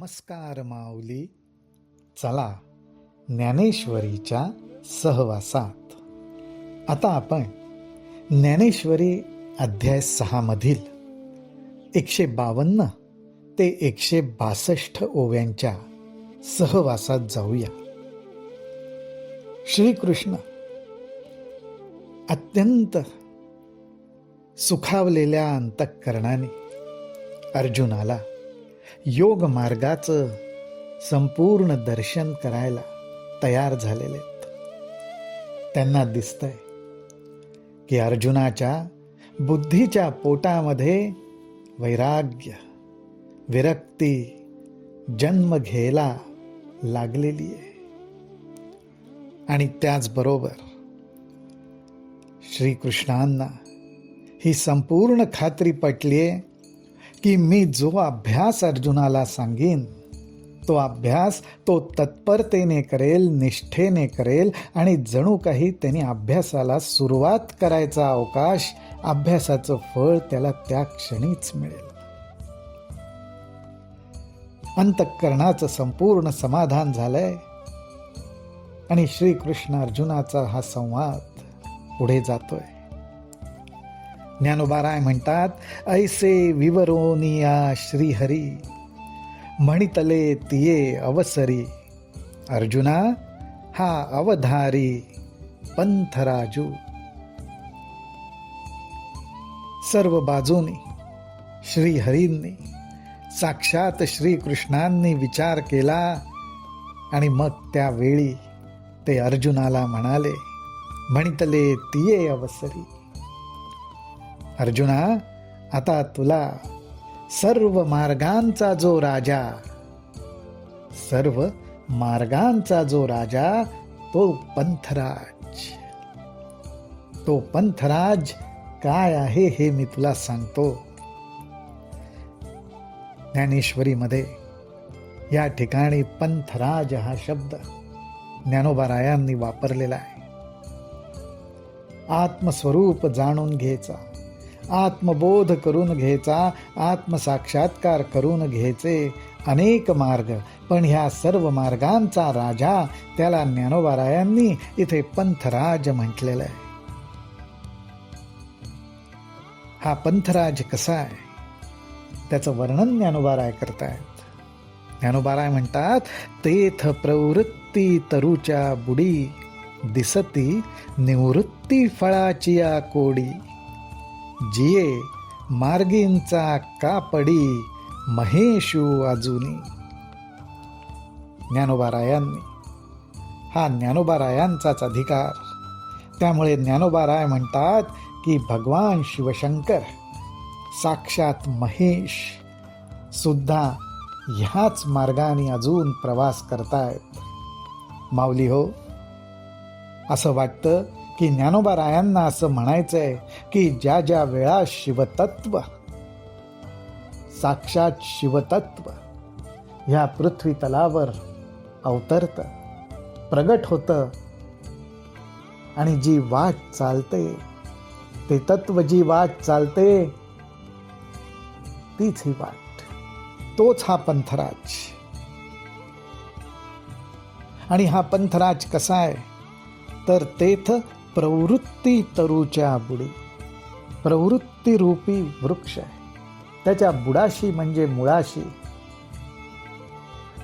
नमस्कार माऊली. चला ज्ञानेश्वरीच्या सहवासात आता आपण ज्ञानेश्वरी अध्याय 6 मधील 152 ते 162 ओव्यांच्या सहवासात जाऊया. श्रीकृष्ण अत्यंत सुखावलेल्या अंतःकरणाने अर्जुनाला योग मार्गाचं संपूर्ण दर्शन करायला तयार झालेले आहेत. त्यांना दिसतंय की अर्जुनाच्या बुद्धीच्या पोटामध्ये वैराग्य, विरक्ती जन्म घ्यायला लागलेली आहे. आणि त्याचबरोबर श्रीकृष्णांना ही संपूर्ण खात्री पटली आहे की मी जो अभ्यास अर्जुनाला सांगेन तो अभ्यास तो तत्परतेने करेल, निष्ठेने करेल आणि जणू काही त्यांनी अभ्यासाला सुरुवात करायचा अवकाश, अभ्यासाचं फळ त्याला त्या क्षणीच मिळेल. अंतःकरणाचं संपूर्ण समाधान झालंय आणि श्रीकृष्ण अर्जुनाचा हा संवाद पुढे जातोय. ज्ञानोबा म्हणतात, ऐसे विवरोनिया श्रीहरी म्हणितले तिये अवसरी, अर्जुना हा अवधारी पंथराजू. सर्व बाजूनी श्रीहरींनी साक्षात श्रीकृष्णांनी विचार केला आणि मग त्यावेळी ते अर्जुनाला म्हणाले, म्हणितले तिये अवसरी, अर्जुना आता तुला सर्व मार्गांचा जो राजा, सर्व मार्गांचा जो राजा तो पंथराज, तो पंथराज काय आहे हे मी तुला सांगतो. ज्ञानेश्वरीमध्ये या ठिकाणी पंथराज हा शब्द ज्ञानोबारायांनी वापरलेला आहे. आत्मस्वरूप जाणून घ्यायचा, आत्मबोध करून घ्यायचा, आत्मसाक्षात्कार करून घ्यायचे अनेक मार्ग, पण ह्या सर्व मार्गांचा राजा त्याला ज्ञानोबारायांनी इथे पंथराज म्हटलेला आहे. हा पंथराज कसा आहे त्याचं वर्णन ज्ञानोबाराय करतायत. ज्ञानोबाराय म्हणतात, तेथ प्रवृत्ती तरुच्या बुडी, दिसती निवृत्ती फळाची या कोडी, जिये मार्गींचा कापडी, महेशू अजुनी. ज्ञानोबारायांनी हा ज्ञानोबारायांचाच अधिकार. त्यामुळे ज्ञानोबाराय म्हणतात की भगवान शिवशंकर साक्षात महेश सुद्धा ह्याच मार्गाने अजून प्रवास करतायत. माऊली हो, असं वाटतं की ज्ञानोबारायांना असं म्हणायचंय की ज्या ज्या वेळा शिवतत्व, साक्षात शिवतत्व ह्या पृथ्वी तलावर अवतरतं, प्रगट होतं आणि जी वाट चालते, ते तत्व जी वाट चालते तीच ही वाट, तोच हा पंथराज. आणि हा पंथराज कसा आहे तर तेथ प्रवृत्ती तरुच्या बुडी, प्रवृत्ती रूपी वृक्ष आहे, त्याच्या बुडाशी म्हणजे मुळाशी.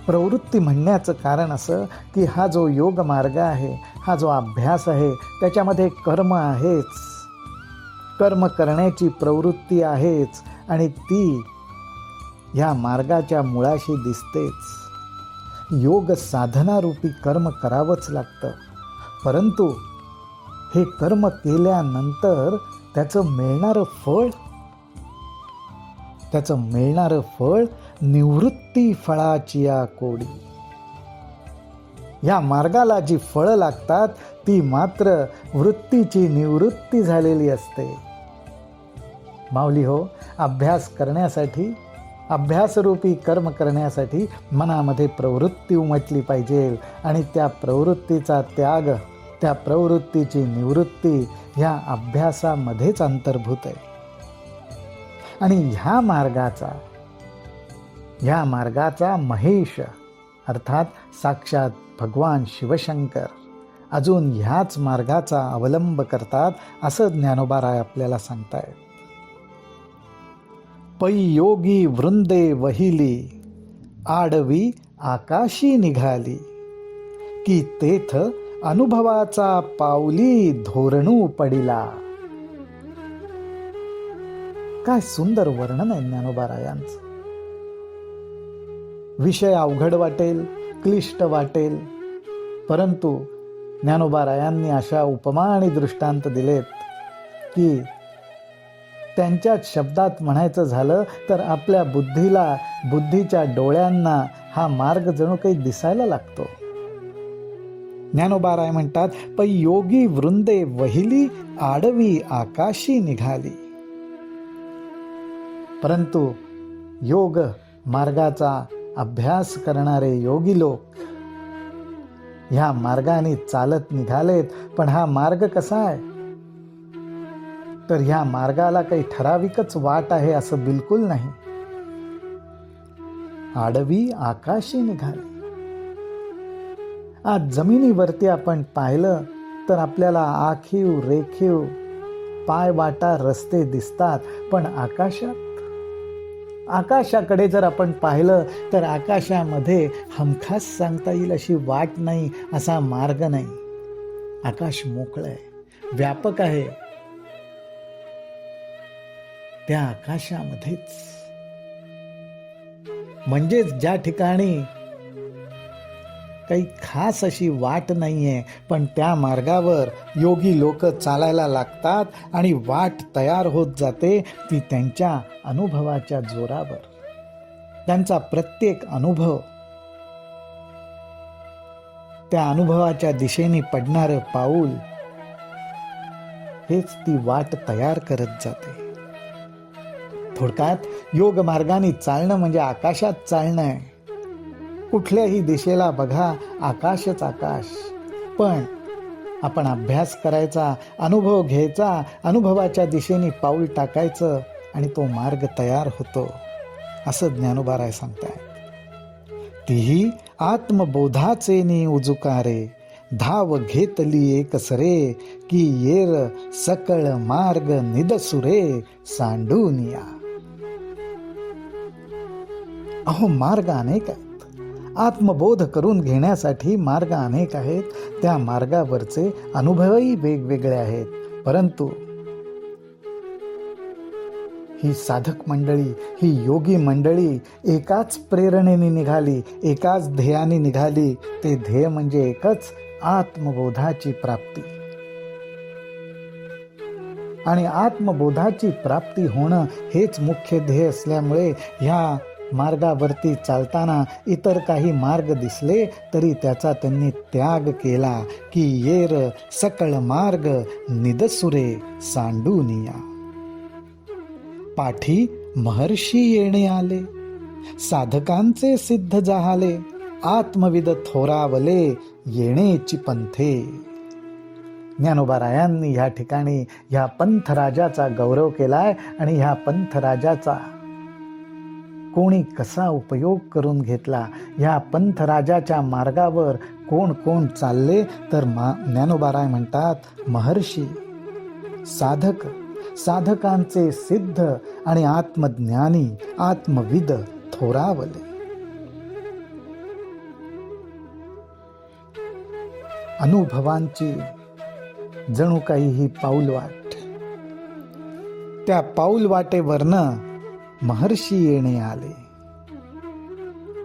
प्रवृत्ती म्हणण्याचं कारण असं की हा जो योग मार्ग आहे, हा जो अभ्यास आहे, त्याच्यामध्ये कर्म आहेच, कर्म करण्याची प्रवृत्ती आहेच आणि ती ह्या मार्गाच्या मुळाशी दिसतेच. योग साधना रूपी कर्म करावंच लागतं, परंतु हे कर्म केल्यानंतर त्याचं मिळणारं फळ निवृत्ती फळाची या कोडी. या मार्गाला जी फळं लागतात ती मात्र वृत्तीची निवृत्ती झालेली असते. माऊली हो, अभ्यास करण्यासाठी, अभ्यासरूपी कर्म करण्यासाठी मनामध्ये प्रवृत्ती उमटली पाहिजे आणि त्या प्रवृत्तीचा त्याग, त्या प्रवृत्तीची निवृत्ती ह्या अभ्यासामध्येच अंतर्भूत आहे. आणि ह्या मार्गाचा ह्या मार्गाचा महेश अर्थात साक्षात भगवान शिवशंकर अजून ह्याच मार्गाचा अवलंब करतात असं ज्ञानोबाराय आपल्याला सांगतायत. पै योगी वृंदे वहिली, आडवी आकाशी निघाली, की तेथ अनुभवाचा पाऊली धोरणू पडिला. काय सुंदर वर्णन आहे ज्ञानोबारायांचं. विषय अवघड वाटेल, क्लिष्ट वाटेल, परंतु ज्ञानोबारायांनी अशा उपमा आणि दृष्टांत दिलेत की त्यांच्याच शब्दात म्हणायचं झालं तर आपल्या बुद्धीच्या डोळ्यांना हा मार्ग जणू काही दिसायला लागतो. ज्ञानोबाराय म्हणतात, पै योगी वृंदे वहिली, आडवी आकाशी निघाली. परंतु योग मार्गाचा अभ्यास करणारे योगी लोक ह्या मार्गाने चालत निघालेत. पण हा मार्ग कसा आहे तर ह्या मार्गाला काही ठराविकच वाट आहे असं बिलकुल नाही. आडवी आकाशी निघाली. आज जमिनीवरती आपण पाहिलं तर आपल्याला आखीव रेखीव पायवाटा रस्ते दिसतात, पण आकाशाकडे जर आपण पाहिलं तर आकाशामध्ये हमखास सांगता येईल अशी वाट नाही, असा मार्ग नाही. आकाश मोकळं आहे, व्यापक आहे. त्या आकाशामध्येच म्हणजेच ज्या ठिकाणी काही खास अशी वाट नाहीये, पण त्या मार्गावर योगी लोक चालायला लागतात आणि वाट तयार होत जाते ती त्यांच्या अनुभवाच्या जोरावर. त्यांचा प्रत्येक अनुभव त्या अनुभवाच्या दिशेने पडणारं पाऊल हेच ती वाट तयार करत जाते. थोडक्यात योग मार्गाने चालणं म्हणजे आकाशात चालणं आहे. कुठल्याही दिशेला बघा, आकाशच आकाश. पण आपण अभ्यास करायचा, अनुभव घ्यायचा, अनुभवाच्या दिशेने पाऊल टाकायचं आणि तो मार्ग तयार होतो असं ज्ञानोबाराय सांगताय. तीही आत्मबोधाचे नी उजुकारे, धाव घेतली एकसरे, की येर सकळ मार्ग निदसुरे सांडूनिया. अहो, मार्ग अनेक आहेत. आत्मबोध करून घेण्यासाठी मार्ग अनेक आहेत. त्या मार्गावरचे अनुभवही वेगवेगळे आहेत. परंतु ही साधक मंडळी, ही योगी मंडळी एकाच प्रेरणेने निघाली, एकाच ध्येयाने निघाली. ते ध्येय म्हणजे एकच, आत्मबोधाची प्राप्ती. आणि आत्मबोधाची प्राप्ती होणं हेच मुख्य ध्येय असल्यामुळे ह्या मार्गावरती चालताना इतर काही मार्ग दिसले तरी त्याचा त्यांनी त्याग केला. की येर सकळ मार्ग निदसुरे सांडूनिया. पाठी महर्षी येणे आले, साधकांचे सिद्ध जाहाले, आत्मविद थोरावले येणेची पंथे. ज्ञानोबारायांनी ह्या ठिकाणी ह्या पंथराजाचा गौरव केलाय आणि ह्या पंथराजाचा कोणी कसा उपयोग करून घेतला. ह्या पंथराजाच्या मार्गावर कोण कोण चालले तर ज्ञानोबाराय म्हणतात, महर्षी, साधक, साधकांचे सिद्ध आणि आत्मज्ञानी, आत्मविद थोरावले. अनुभवांची जणू काही ही पाऊलवाट. त्या पाऊलवाटेवरनं महर्षी येणे आले.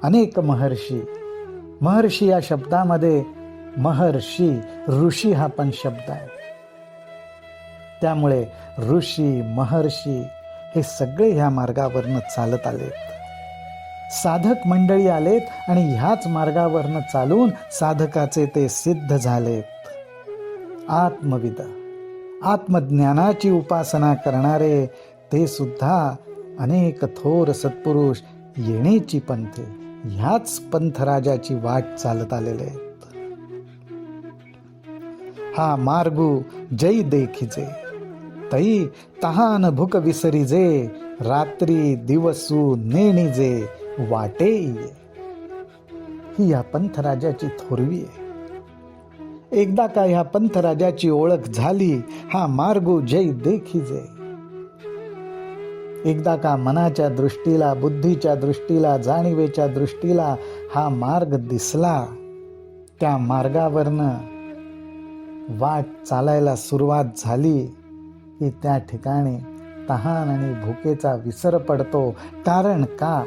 अनेक महर्षी या शब्दामध्ये महर्षी, ऋषी हा पण शब्द आहे. त्यामुळे ऋषी, महर्षी हे सगळे ह्या मार्गावरनं चालत आलेत. साधक मंडळी आलेत आणि ह्याच मार्गावरनं चालून साधकाचे ते सिद्ध झालेत. आत्मविद, आत्मज्ञानाची उपासना करणारे ते सुद्धा अनेक थोर सत्पुरुष येणेची पंथे ह्याच पंथराजाची वाट चालत आलेले आहेत. हा मार्गू जै देखिजे, तई तहान भूक विसरिजे, रात्री दिवसू नेणिजे, वाटे ये. ही या पंथराजाची थोरवी आहे. एकदा का ह्या पंथराजाची ओळख झाली, हा मार्गो जय देखिजे. एकदा का मनाच्या दृष्टीला, बुद्धीच्या दृष्टीला, जाणीवेच्या दृष्टीला हा मार्ग दिसला, त्या मार्गावरनं वाट चालायला सुरुवात झाली की त्या ठिकाणी तहान आणि भुकेचा विसर पडतो. कारण का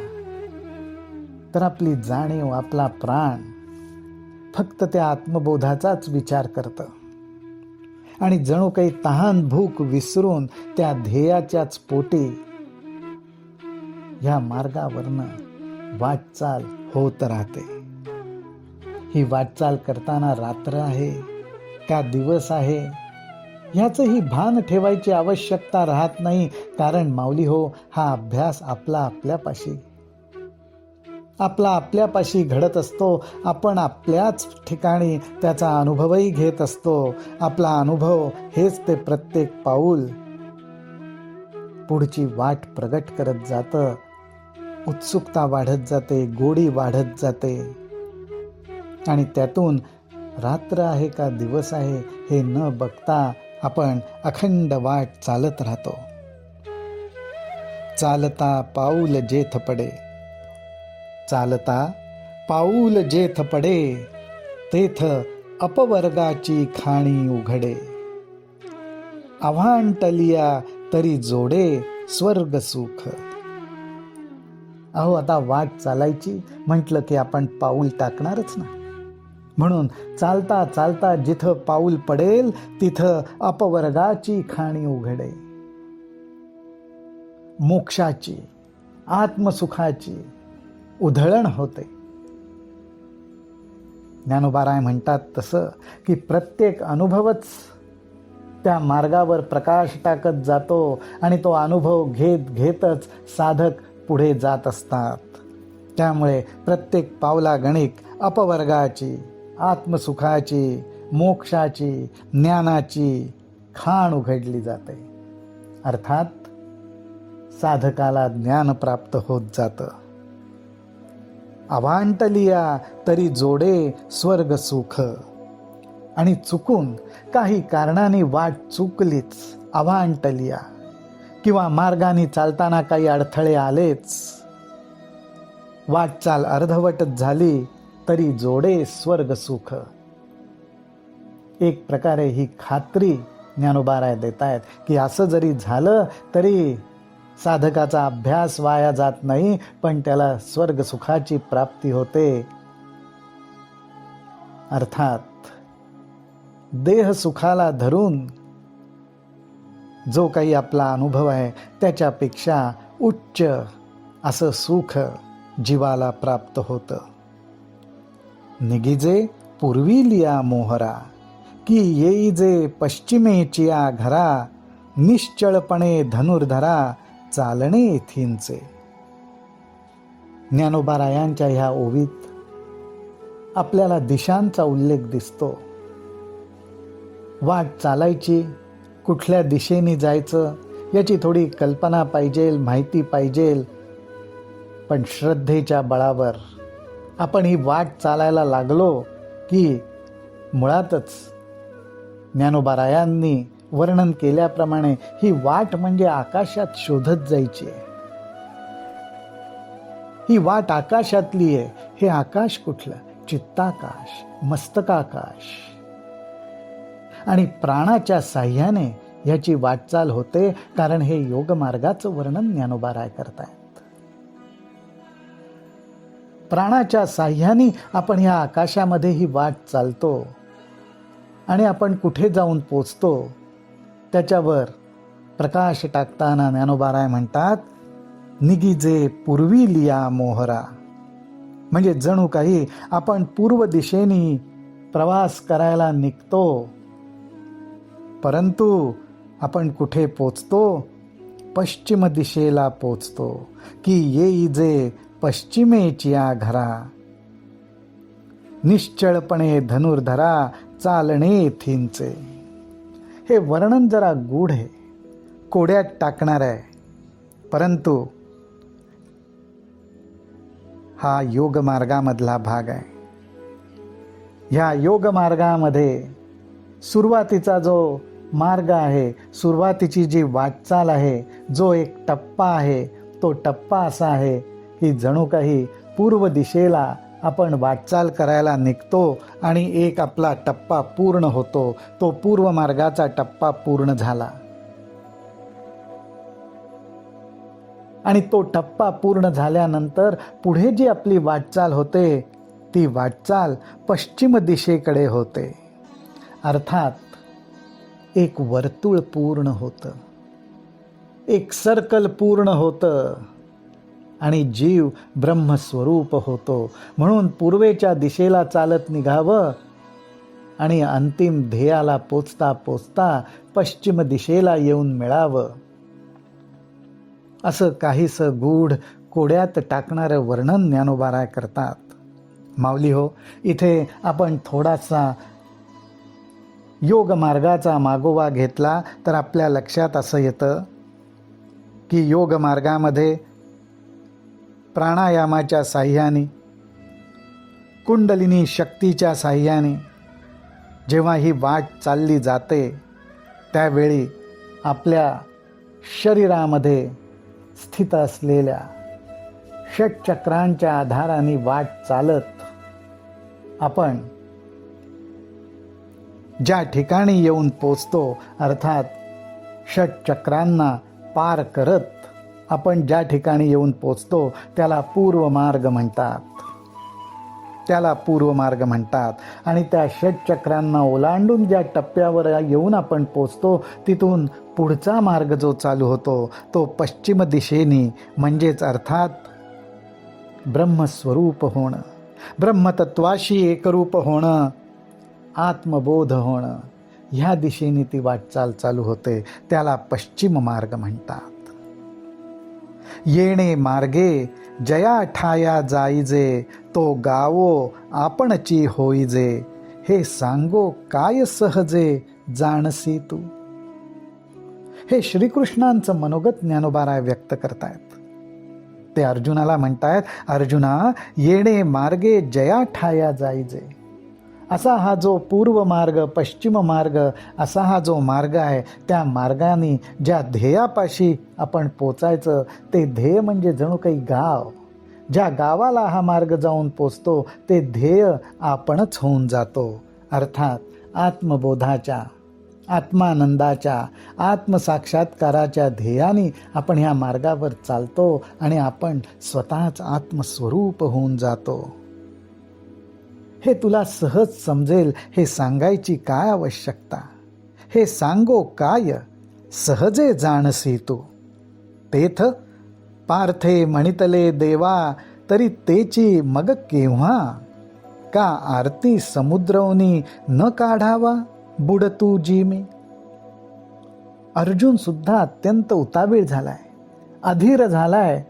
तर आपली जाणीव, आपला प्राण फक्त त्या आत्मबोधाचाच विचार करतं आणि जणू काही तहान भूक विसरून त्या ध्येयाच्याच पोटी ह्या मार्गावरनं वाटचाल होत राहते. ही वाटचाल करताना रात्र आहे का दिवस आहे ह्याचंही भान ठेवायची आवश्यकता राहत नाही. कारण माऊली हो, हा अभ्यास आपल्यापाशी घडत असतो. आपण आपल्याच ठिकाणी त्याचा अनुभवही घेत असतो. आपला अनुभव हेच ते प्रत्येक पाऊल पुढची वाट प्रगट करत जातं. उत्सुकता वाढत जाते, गोडी वाढत जाते आणि त्यातून रात्र आहे का दिवस आहे हे न बघता आपण अखंड वाट चालत राहतो. चालता पाऊल जेथ पडे, चालता पाऊल जेथ पडे, तेथ अपवर्गाची खाणी उघडे. आव्हांटलिया तरी जोडे स्वर्ग सुख. अहो, आता वाट चालायची म्हटलं की आपण पाऊल टाकणारच ना. म्हणून चालता चालता जिथं पाऊल पडेल तिथं अपवर्गाची खाणी उघडे. मोक्षाची, आत्मसुखाची उधळण होते. ज्ञानोबाराय म्हणतात तसं की प्रत्येक अनुभवच त्या मार्गावर प्रकाश टाकत जातो आणि तो अनुभव घेत घेतच साधक पुढे जात असतात. त्यामुळे प्रत्येक पावलागणिक अपवर्गाची, आत्मसुखाची, मोक्षाची, ज्ञानाची खाण उघडली जाते. अर्थात साधकाला ज्ञान प्राप्त होत जातं. अवांटलिया तरी जोडे स्वर्ग सुख. आणि चुकून काही कारणाने वाट चुकलीच, अवांटलिया किंवा मार्गाने चालताना काही अडथळे आलेच, वाटचाल अर्धवटच झाली तरी जोडे स्वर्ग सुख. एक प्रकारे ही खात्री ज्ञानोबाराय देत आहेत की असं जरी झालं तरी साधकाचा अभ्यास वाया जात नाही, पण त्याला स्वर्ग सुखाची प्राप्ती होते. अर्थात देह सुखाला धरून जो काही आपला अनुभव आहे त्याच्यापेक्षा उच्च असं सुख जीवाला प्राप्त होतं. निगिजे पूर्विलिया मोहरा, की येईजे पश्चिमेचिया घरा, निश्चळपणे धनुर्धरा चालणे येथींचे. ज्ञानोबारायांच्या ह्या ओवीत आपल्याला दिशांचा उल्लेख दिसतो. वाट चालायची, कुठल्या दिशेने जायचं याची थोडी कल्पना पाहिजे, माहिती पाहिजे, पण श्रद्धेच्या बळावर आपण ही वाट चालायला लागलो की मुळातच ज्ञानोबारायांनी वर्णन केल्याप्रमाणे ही वाट म्हणजे आकाशात शोधत जायची आहे. ही वाट आकाशातली आहे. हे आकाश कुठलं? चित्ताकाश, मस्तकाकाश. आणि प्राणाच्या साह्याने याची वाटचाल होते. कारण हे योग मार्गाचं वर्णन ज्ञानोबाराय करतायत. प्राणाच्या साह्याने आपण ह्या आकाशामध्ये ही वाट चालतो आणि आपण कुठे जाऊन पोचतो त्याच्यावर प्रकाश टाकताना ज्ञानोबाराय म्हणतात, निगिजे पूर्विलिया मोहरा. म्हणजे जणू काही आपण पूर्व दिशेने प्रवास करायला निघतो, परंतु आपण कुठे पोचतो? पश्चिम दिशेला पोचतो. की येईजे पश्चिमेचिया घरा, निश्चळपणे धनुर्धरा चालणे येथींचे. हे वर्णन जरा गूढ आहे, कोड्यात टाकणार आहे, परंतु हा योगमार्गामधला भाग आहे. ह्या योगमार्गामध्ये सुरुवातीचा जो मार्ग आहे, सुरुवातीची जी वाटचाल आहे, जो एक टप्पा आहे, तो टप्पा असा आहे की जणू काही पूर्व दिशेला आपण वाटचाल करायला निघतो आणि एक आपला टप्पा पूर्ण होतो. तो पूर्व मार्गाचा टप्पा पूर्ण झाला आणि तो टप्पा पूर्ण झाल्यानंतर पुढे जी आपली वाटचाल होते, ती वाटचाल पश्चिम दिशेकडे होते. अर्थात एक वर्तुळ पूर्ण होतं, एक सर्कल पूर्ण होतं आणि जीव ब्रह्मस्वरूप होतो. म्हणून पूर्वेच्या दिशेला चालत निघावं आणि अंतिम ध्येयाला पोचता पोचता पश्चिम दिशेला येऊन मिळावं, असं काहीसं गूढ कोड्यात टाकणारं वर्णन ज्ञानोबा करतात. माऊली हो, इथे आपण थोडासा योग मार्गाचा मागोवा घेतला तर आपल्या लक्षात असं येतं की योग मार्गामध्ये प्राणायामाच्या साह्याने, कुंडलिनी शक्तीच्या साह्याने जेव्हा ही वाट चालली जाते, त्यावेळी आपल्या शरीरामध्ये स्थित असलेल्या षटचक्रांच्या आधाराने वाट चालत आपण ज्या ठिकाणी येऊन पोचतो, अर्थात षटचक्रांना पार करत आपण ज्या ठिकाणी येऊन पोचतो, त्याला पूर्व मार्ग म्हणतात. त्याला पूर्व मार्ग म्हणतात. आणि त्या षटचक्रांना ओलांडून ज्या टप्प्यावर येऊन आपण पोचतो, तिथून पुढचा मार्ग जो चालू होतो तो पश्चिम दिशेने, म्हणजेच अर्थात ब्रह्मस्वरूप होणं, ब्रह्मतत्वाशी एकरूप होणं, आत्मबोध होणं, ह्या दिशेने ती वाटचाल चालू होते. त्याला पश्चिम मार्ग म्हणतात. येणे मार्गे जया ठाया जाईजे, तो गावो आपणची होईजे, हे सांगो काय सहजे जाणसी तू. हे श्रीकृष्णांचं मनोगत ज्ञानोबा व्यक्त करतायत. ते अर्जुनाला म्हणतायत, अर्जुना, येणे मार्गे जया ठाया जाईजे. असा हा जो पूर्व मार्ग, पश्चिम मार्ग, असा हा जो मार्ग आहे, त्या मार्गाने ज्या ध्येयापाशी आपण पोचायचं, ते ध्येय म्हणजे जणू काही गाव. ज्या गावाला हा मार्ग जाऊन पोचतो, ते ध्येय आपणच होऊन जातो. अर्थात आत्मबोधाच्या, आत्मानंदाच्या, आत्मसाक्षात्काराच्या ध्येयाने आपण ह्या मार्गावर चालतो आणि आपण स्वतःच आत्मस्वरूप होऊन जातो. हे तुला सहज समजेल हे सांगायची काय आवश्यकता. हे सांगो काय सहजे जाणसी तू. तेथ पार्थे म्हणितले देवा, तरी तेची मग केव्हा, का आरती समुद्रवनी न काढावा बुडतू जी मी. अर्जुन सुद्धा अत्यंत उतावीळ झालाय, अधीर झालाय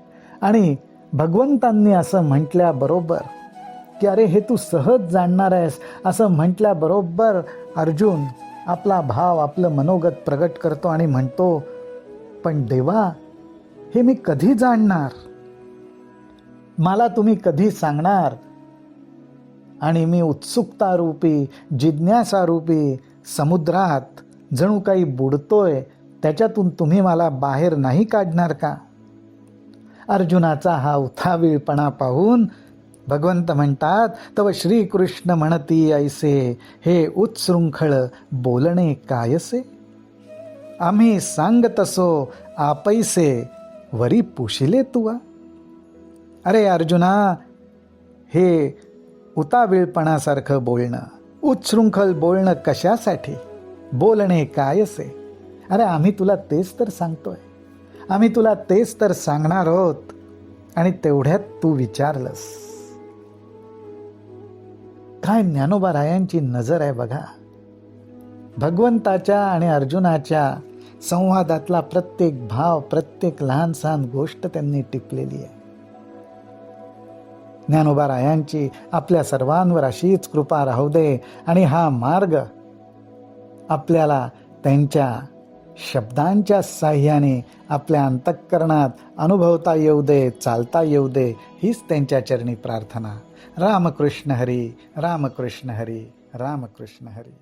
आणि भगवंतांनी असं म्हटल्याबरोबर की अरे हे तू सहज जाणणार आहेस, असं म्हटल्याबरोबर अर्जुन आपला भाव, आपलं मनोगत प्रगट करतो आणि म्हणतो, पण देवा, हे मी कधी जाणणार, मला तुम्ही कधी सांगणार. आणि मी उत्सुकतारूपी, जिज्ञासारूपी समुद्रात जणू काही बुडतोय, त्याच्यातून तुम्ही मला बाहेर नाही काढणार का. अर्जुनाचा हा उतावीळपणा पाहून भगवंत म्हणतात, तव श्रीकृष्ण म्हणती ऐसे, हे उत्सृंखळ बोलणे कायसे. आम्ही सांगतसो आपैसे, वरी पुशिले तुवा. अरे अर्जुना, हे उतावीळपणासारखं बोलणं, उत्सृंखल बोलणं कशासाठी, बोलणे कायसे. अरे आम्ही तुला तेच तर सांगतोय, आम्ही तुला तेच तर सांगणार आहोत आणि तेवढ्यात तू विचारलंस. काय ज्ञानोबा रायांची नजर आहे बघा. भगवंताच्या आणि अर्जुनाच्या संवादातला प्रत्येक भाव, प्रत्येक लहान सहान गोष्ट त्यांनी टिपलेली आहे. ज्ञानोबा रायांची आपल्या सर्वांवर अशीच कृपा राहू दे आणि हा मार्ग आपल्याला त्यांच्या शब्दांच्या साह्याने आपल्या अंतःकरणात अनुभवता येऊ दे, चालता येऊ दे, हीच त्यांच्या चरणी प्रार्थना. रामकृष्ण हरी, रामकृष्ण हरी, रामकृष्ण हरी.